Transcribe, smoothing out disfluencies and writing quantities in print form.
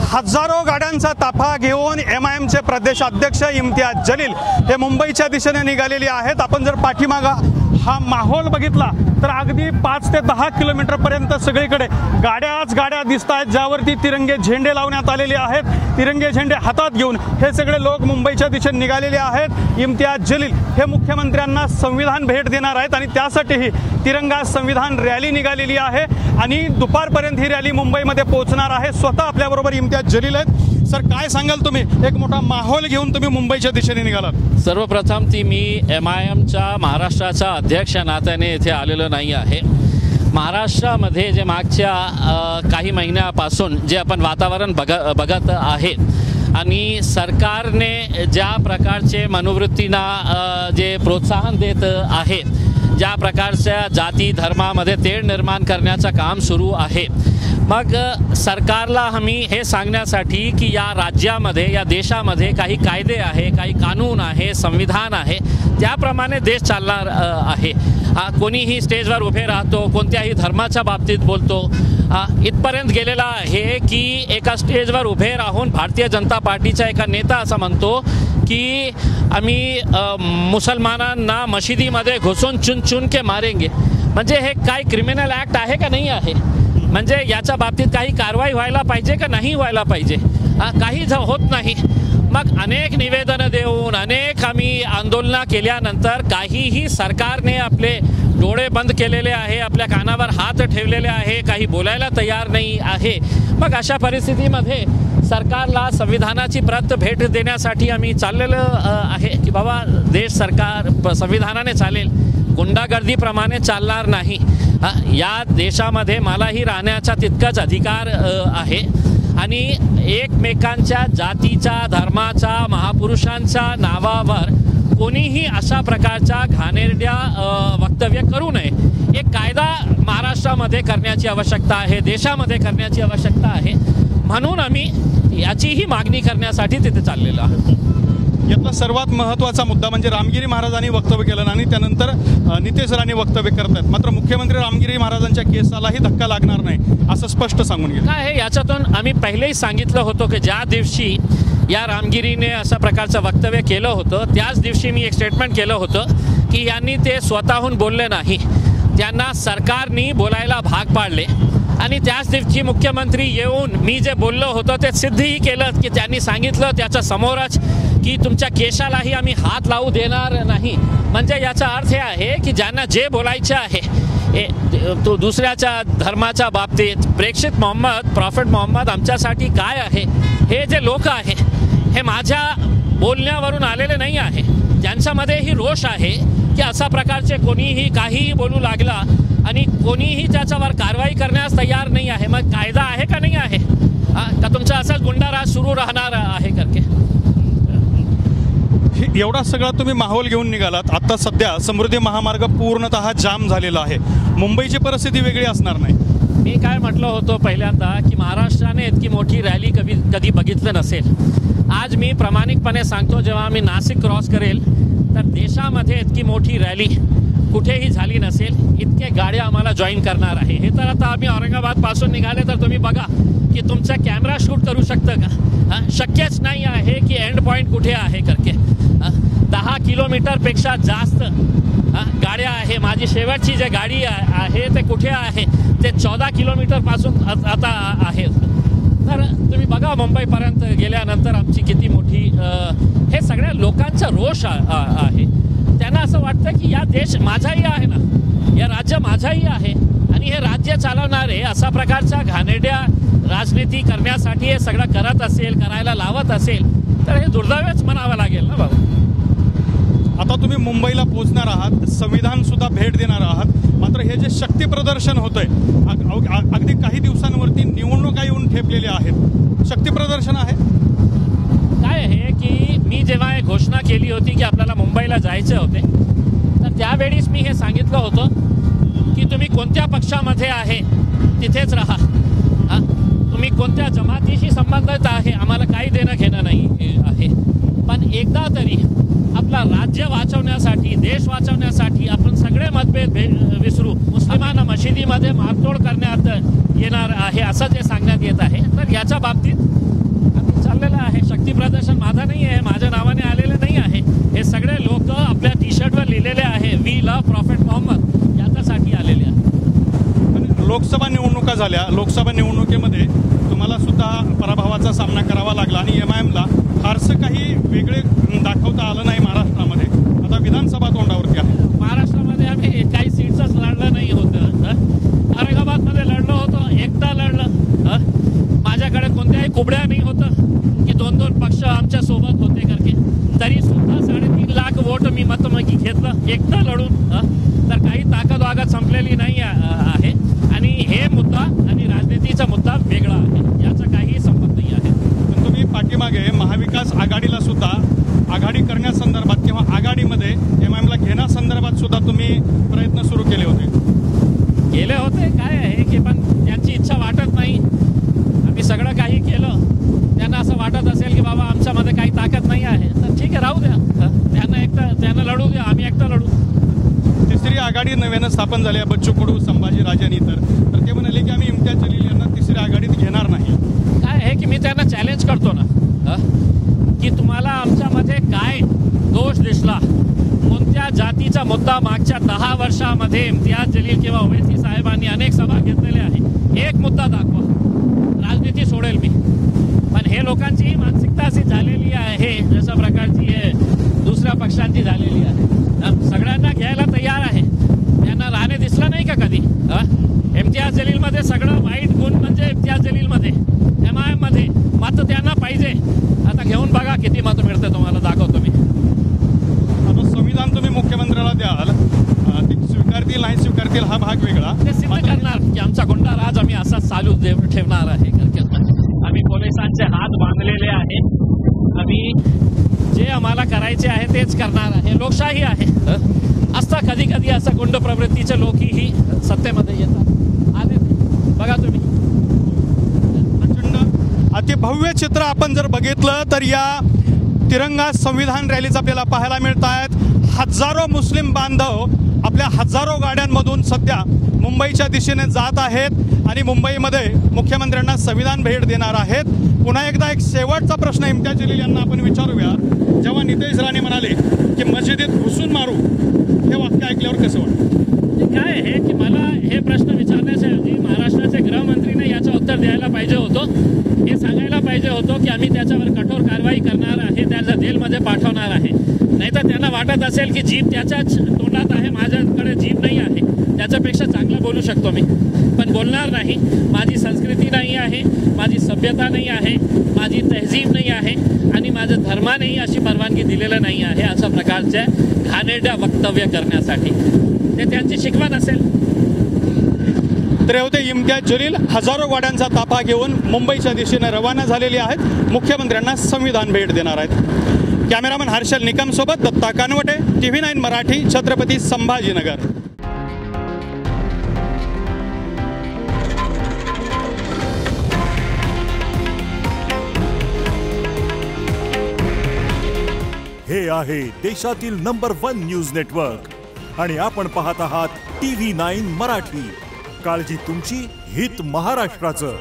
हजारो गाड्यांचा ताफा घेऊन MIMचे प्रदेश अध्यक्ष इम्तियाज जलील हे मुंबईच्या दिशेने निघालेले आहेत। आपण जर पाठीमागा हा माहोल बघितला तर अगदी 5 ते 10 किलोमीटरपर्यंत सगळीकडे गाड्या दिसत आहेत, ज्यावरती तिरंगे झेंडे लावण्यात आलेले आहेत। तिरंगे झेंडे हातात घेऊन हे सगळे लोक मुंबईच्या दिशेने निघालेले आहेत। इम्तियाज जलील हे मुख्यमंत्र्यांना संविधान भेट देणार आहेत आणि त्यासाठीही तिरंगा संविधान रॅली निघालेली आहे आणि दुपारपर्यंत ही रॅली मुंबईमध्ये पोहोचणार आहे। स्वतः आपल्याबरोबर इम्तियाज जलील आहेत। सर, काय सांगाल तुम्ही? एक मोठा माहोल घेऊन तुम्ही मुंबईच्या दिशेने निघालात। सर्वप्रथम मी MIMच्या महाराष्ट्राचा अध्यक्ष नात्याने इथे आलेलो नाही आहे। महाराष्ट्रामध्ये जे मागच्या काही महिन्यापासून जे आपण वातावरण बघत आहे आणि सरकारने ज्या प्रकारचे मनोवृत्तींना जे प्रोत्साहन देत आहे, ज्या प्रकारच्या जाती धर्मामध्ये तेढ निर्माण करण्याचं काम सुरू आहे, मग सरकारला आम्ही हे सांगण्यासाठी की या राज्यामध्ये या देशामध्ये काही कायदे आहे, काही कानून आहे, संविधान आहे, त्याप्रमाणे देश चालणार आहे। कोणीही स्टेजवर उभे राहतो, कोणत्याही धर्माच्या बाबतीत बोलतो, इथपर्यंत गेलेला आहे की एका स्टेजवर उभे राहून भारतीय जनता पार्टीचा एका नेता असं म्हणतो की आम्ही मुसलमानांना मशिदीमध्ये घुसून चुन के मारेंगे। म्हणजे हे काय क्रिमिनल ॲक्ट आहे का नाही आहे? म्हणजे याच्या बाबतीत काही कारवाई व्हायला पाहिजे का नाही व्हायला पाहिजे? काही होत नाही। मग अनेक निवेदनं देऊन अनेक आम्ही आंदोलनं केल्यानंतर काहीही सरकारने आपले डोळे बंद केलेले आहे, आपल्या कानावर हात ठेवलेले आहे, काही बोलायला तयार नाही आहे। मग अशा परिस्थितीमध्ये सरकारला संविधानाची प्रत भेट देण्यासाठी आम्ही चाललेलो आहे की बाबा देश सरकार संविधानाने चालेल, गुंडागर्दीप्रमाणे चालणार नाही। या देशामध्ये मलाही राहण्याचा तितकाच अधिकार आहे आणि एकमेकांच्या जातीच्या धर्माच्या महापुरुषांच्या नावावर कोणीही अशा प्रकारच्या घाणेरड्या वक्तव्य करू नये। एक कायदा महाराष्ट्रामध्ये करण्याची आवश्यकता आहे, देशामध्ये करण्याची आवश्यकता आहे, म्हणून आम्ही याचीही मागणी करण्यासाठी तिथे चाललेलो आहोत। यातला सर्वात महत्त्वाचा मुद्दा म्हणजे रामगिरी महाराजांनी वक्तव्य केलं आणि त्यानंतर नितेश राणे वक्तव्य करत आहेत, मात्र मुख्यमंत्री रामगिरी महाराजांच्या केसालाही धक्का लागणार नाही असं स्पष्ट सांगून गेलं। काय आहे याच्यातून आम्ही पहिलेही सांगितलं होतं की ज्या दिवशी या रामगिरीने अशा प्रकारचं वक्तव्य केलं होतं त्याच दिवशी मी एक स्टेटमेंट केलं होतं की यांनी ते स्वतःहून बोलले नाही, त्यांना सरकारने बोलायला भाग पाडले आणि त्याच दिवशी मुख्यमंत्री येऊन मी जे बोललो होतो ते सिद्धही केलं की त्यांनी सांगितलं त्याच्या समोरच की तुमच्या केशालाही आम्ही हात लावू देणार नाही। म्हणजे याचा अर्थ हे आहे की ज्यांना जे बोलायचे आहे तो दुसऱ्याच्या धर्माच्या बाबतीत प्रेषित मोहम्मद प्रॉफिट मोहम्मद आमच्यासाठी काय आहे, हे जे लोक आहे हे माझ्या बोलण्यावरून आलेले नाही आहे, ज्यांच्यामध्येही रोष आहे की अशा प्रकारचे कोणीही काहीही बोलू लागला आणि कोणीही त्याच्यावर कारवाई करण्यास तयार नाही आहे। मग कायदा आहे का नाही आहे? का तुमचा असाच गुंडाराज सुरू राहणार आहे करके? एवढा सगळा तुम्ही माहोल घेऊन निघालात। आता सध्या समृद्धी महामार्ग पूर्णतः जाम झालेला आहे, मुंबईची परिस्थिती वेगळी असणार नाही। मी काय म्हटलं होतं पहिल्यांदा की महाराष्ट्राने इतकी मोठी रॅली कधी बघितलं नसेल। आज मी प्रामाणिकपणे सांगतो, जेव्हा आम्ही नाशिक क्रॉस करेल तर देशामध्ये इतकी मोठी रॅली कुठेही झाली नसेल, इतके गाड्या आम्हाला जॉईन करणार आहे। हे तर आता आम्ही औरंगाबादपासून निघाले तर तुम्ही बघा की तुमचा कॅमेरा शूट करू शकतं का? शक्यच नाही आहे की एंड पॉईंट कुठे आहे करके। 10 किलोमीटरपेक्षा जास्त गाड्या आहे। माझी शेवटची जी गाडी आहे ते कुठे आहे? ते 14 किलोमीटरपासून आता आहे। तर तुम्ही बघा मुंबईपर्यंत गेल्यानंतर आमची किती मोठी हे सगळ्या लोकांचा रोष आहे। त्यांना असं वाटतं की या देश माझाही आहे ना, या राज्य माझाही आहे आणि हे राज्य चालवणारे अशा प्रकारच्या घाणेरड्या राजनीती करण्यासाठी हे सगळं करत असेल, करायला लावत असेल तर हे दुर्दैवच म्हणावं लागेल ना बाबा। आता तुम्ही मुंबईला पोहोचणार आहात, संविधान सुद्धा भेट देणार आहात, मात्र हे जे शक्ती प्रदर्शन होतंय अगदी काही दिवसांवरती निवडणुका येऊन ठेपलेल्या आहेत, शक्ती प्रदर्शन आहे काय आहे की मी जेव्हा हे घोषणा केली होती की आपल्याला मुंबईला जायचे होते तर त्यावेळीच मी हे सांगितलं होतं की तुम्ही कोणत्या पक्षामध्ये आहे तिथेच राहा, तुम्ही कोणत्या जमातीशी संबंधित आहे आम्हाला काही देणं घेणं नाही आहे, पण एकदा तरी आपला राज्य वाचवण्यासाठी देश वाचवण्यासाठी आपण सगळे मतभेद विसरू, मुस्लिमांना मशिदीमध्ये मारतोड करण्यात येणार आहे असं जे सांगण्यात येत आहे। तर याच्या बाबतीत नाही आहे, माझ्या नावाने आलेले नाही आहे. हे सगळे लोक आपल्या टी शर्टवर लिहिलेले आहे वी लव्ह प्रॉफेट मोहम्मद, याच्यासाठी आलेले आहे. लोकसभा निवडणुका झाल्या, लोकसभा निवडणुकीमध्ये तुम्हाला सुद्धा पराभवाचा सामना करावा लागला आणि MIMला फारसं काही वेगळे दाखवता आलं नाही महाराष्ट्रामध्ये. आता विधानसभा तोंडावरती आहे. महाराष्ट्रामध्ये आम्ही काही सीट्सच लढलं नाही होतं. औरंगाबादमध्ये लढलो होतो, एकटा लढलं. माझ्याकडे कोणत्याही कुबड्या नाही होतं की 2-2 पक्ष आमच्या सोबत होते करके. तरी सुद्धा 3.5 लाख वोट मी मतमगी घेतलं एकटा लढून. तर काही ताकद वागत संपलेली नाही आहे आणि हे मुद्दा आणि राजनीतीचा मुद्दा वेगळा आहे, याचा काही संबंध नाही आहे. पण तुम्ही पाठीमागे महाविकास आघाडीला सुद्धा आघाडी करण्यासंदर्भात किंवा आघाडीमध्ये MIMला घेण्यासंदर्भात सुद्धा तुम्ही प्रयत्न सुरू केले होते. काय आहे की पण त्यांची इच्छा वाटत नाही. आम्ही सगळं काही केलं, त्यांना असं वाटत असेल की बाबा आमच्यामध्ये काही ताकद नाही आहे, तर ठीक आहे राहू द्या, त्यांना लढू द्या, आम्ही एकटा लढू. तिसरी आघाडी नव्यानं स्थापन झाली आहे बच्चू कडू, संभाजी राजांनी तर ते म्हणाले की आम्ही इम्तियाज जलील यांना तिसरी आघाडीत घेणार नाही. काय आहे की मी त्यांना चॅलेंज करतो ना की तुम्हाला आमच्यामध्ये काय दोष दिसला, कोणत्या जातीचा मुद्दा मागच्या 10 वर्षामध्ये इम्तियाज जलील किंवा ओवैसी साहेबांनी अनेक सभा घेतलेल्या आहे, एक मुद्दा दाखवा, राजनीती सोडेल मी. पण हे लोकांची मानसिकता अशी झालेली आहे जशा प्रकारची दुसऱ्या पक्षांची झालेली आहे. सगळ्यांना घ्यायला तयार आहे, त्यांना राहणे दिसलं नाही का कधी. इम्तियाज जलीलमध्ये सगळं वाईट गुण म्हणजे इम्तियाज जलीलमध्ये, MIMमध्ये मत त्यांना पाहिजे. आता घेऊन बघा किती मत मिळते तुम्हाला, दाखवतो मी. आता संविधान तुम्ही मुख्यमंत्र्याला द्याल, ते स्वीकारतील नाही स्वीकारतील हा भाग वेगळा. ते सिद्ध करणार की आमचा गुंडा राज आम्ही असाच चालू ठेवणार आहे. आम्ही पोलिसांचे हात बांधलेले आहे, आम्ही जे आम्हाला करायचे आहे तेच करणार आहे. लोकशाही आहे. असता कधी कधी असं गुंड प्रवृत्तीचे लोकही सत्तेमध्ये येतात. आले बघा तुम्ही. अतिभव्य चित्र आपण जर बघितलं तर या तिरंगा संविधान रॅलीज आपल्याला पाहायला मिळत आहेत. हजारो मुस्लिम बांधव आपल्या हजारो गाड्यांमधून सध्या मुंबईच्या दिशेने जात आहेत आणि मुंबईमध्ये मुख्यमंत्र्यांना संविधान भेट देणार आहेत. पुन्हा एकदा एक शेवटचा प्रश्न इम्तियाज जलील यांना आपण विचारूया. जेव्हा नितेश राणे म्हणाले की मशिदीत घुसून मारू, हे वाक्य ऐकल्यावर कसं वाटतं? काय आहे की मला हे प्रश्न विचारण्यासाठी महाराष्ट्राचे गृहमंत्रीने याचं उत्तर द्यायला पाहिजे होतं. हे सांगायला पाहिजे होतं की आम्ही त्याच्यावर कठोर कारवाई करणार आहे, त्याला जेलमध्ये पाठवणार आहे. नाहीतर त्यांना वाटत असेल की जीभ त्याच्याच तोंडात आहे, माझ्याकडे जीभ नाही आहे, त्याच्यापेक्षा चांगलं बोलू शकतो मी, पण बोलणार नाही. माझी संस्कृती नाही आहे, माझी सभ्यता नाही आहे, माझी तहजीब नाही आहे आणि माझं धर्मानेही अशी परवानगी दिलेलं नाही आहे अशा प्रकारच्या घाणेरड्या वक्तव्य करण्यासाठी. ते त्यांची शिकवण असेल. तर होते इम्तियाज जलील हजारो गाड्यांचा ताफा घेऊन मुंबईच्या दिशेने रवाना झालेली आहेत, मुख्यमंत्र्यांना संविधान भेट देणार आहेत. कॅमेरामन हर्षल निकम सोबत दत्ता कानवटे, TV9 मराठी, छत्रपती संभाजीनगर. हे आहे देशातील नंबर 1 न्यूज नेटवर्क आणि आपण पाहत आहात TV9 मराठी. काळजी तुमची, हित महाराष्ट्राचं.